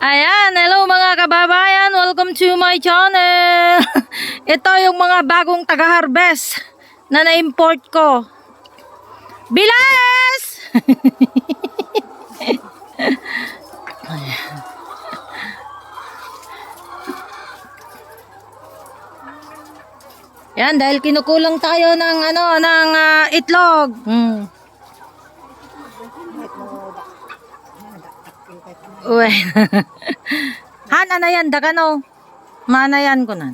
Ayan, hello mga kababayan, welcome to my channel. Ito yung mga bagong taga-harvest na na-import ko. Bilas! Yan, dahil kinukulang tayo ng itlog. Uwe. Han, ano yan? Dakano? Manayan ko na.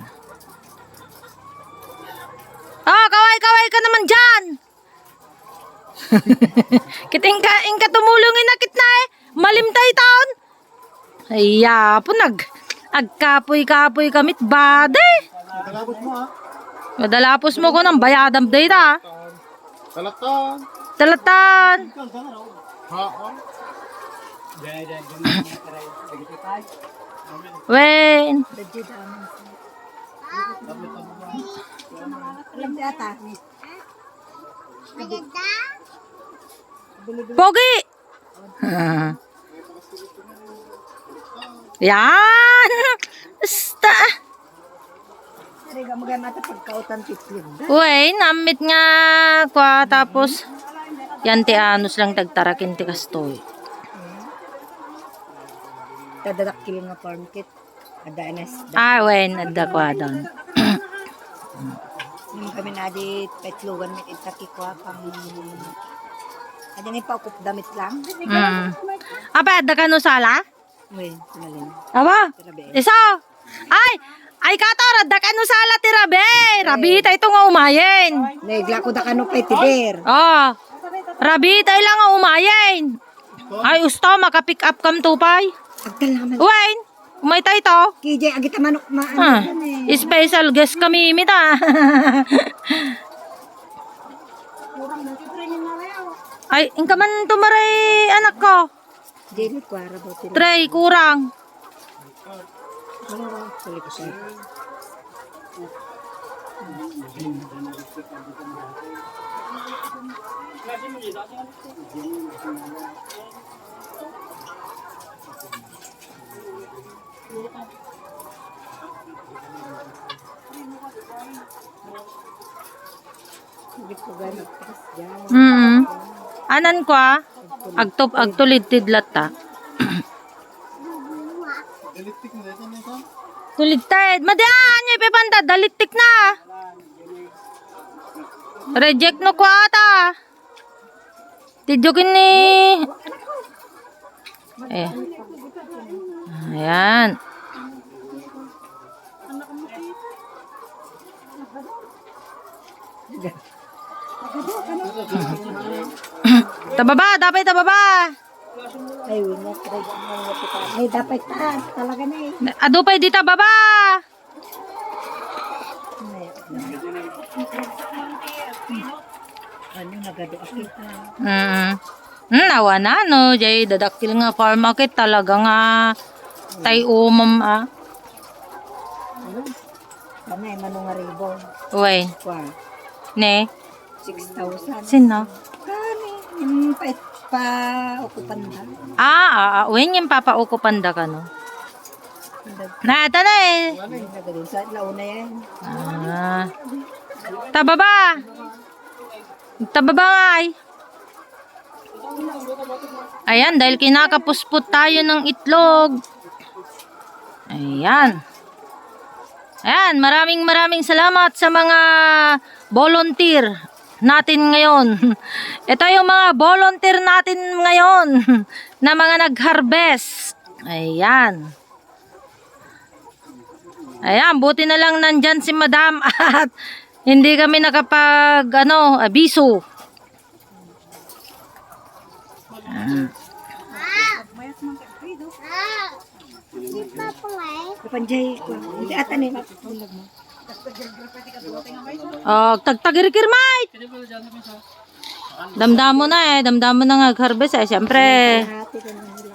Oh, kaway-kaway ka naman dyan. Kiting ka tumulungin na kitna eh. Malimtay taon. Ay, punag. Agkapoy-kapoy kamit bade. Dalapos mo ha. Madalapos mo ko ng bayadam data. Talatan. Talatan. Ha. Wen. Pogi. Yan. Basta. Uy, namit nga kwa tapos yan ti anos lang tagtarakin ti kastoy. Tadadakil nga farm kit. Ada anas. Wen, adda kwa doon. Yung kami na di petlugan mit itaki kwa pang ada ni paukup damit lang. Apa adda ka no sala? Uy, sinalin. Aba, isa. Ay kato, adda ka no sala ti Rabe. Rabita ito nga umayin. Naigla ko da kano kay tider. Oh, Rabita lang nga umayin. Ay usto, maka-pick up kam tupay. Agtal naman. Uwain, umay tayo to. KJ, agita manok maano yan eh. Special guest kami imita. Ay, ingka man tumaray anak ko. Jelly kwara ba tira. Tray, kurang. Sali ko siya. Hindi ko ganit pas dyan. Anan ko agtulid tidlat ta. Electric na dito nito. Tulitid. Madiyan, niya ipipanda. Dalitik na. Reject no ko ata. Tidyokin ni. Ayan. Tababa, dapat tababa. Ay, wala. Ay, dapat talaga na eh. Adupay dita baba. Ano, nagado-akit Nawa na no, jay dadakil nga farm market talaga nga tay umam Sana ay manong ribo. Uy, Kwa, ne, 6,000. sino? Kani, yung pa-ukupan na. Uwin yung papaukupan da ka no. Nata na eh. Nagadun sa launa yan. Tababa. Tababa nga ay. Ayan, dahil kinakapusput tayo ng itlog. Ayan. Ayan, maraming salamat sa mga volunteer natin ngayon. Ito yung mga volunteer natin ngayon na mga nag-harvest. Ayan. Ayan, buti na lang nandyan si Madam at hindi kami abiso. Kapanjay ko. Hindi ata ni Tagtagirikir, mate. Damdam mo na eh. Damdam mo na nag-harvest eh. Siyempre. hati ka na nila.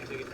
Sige,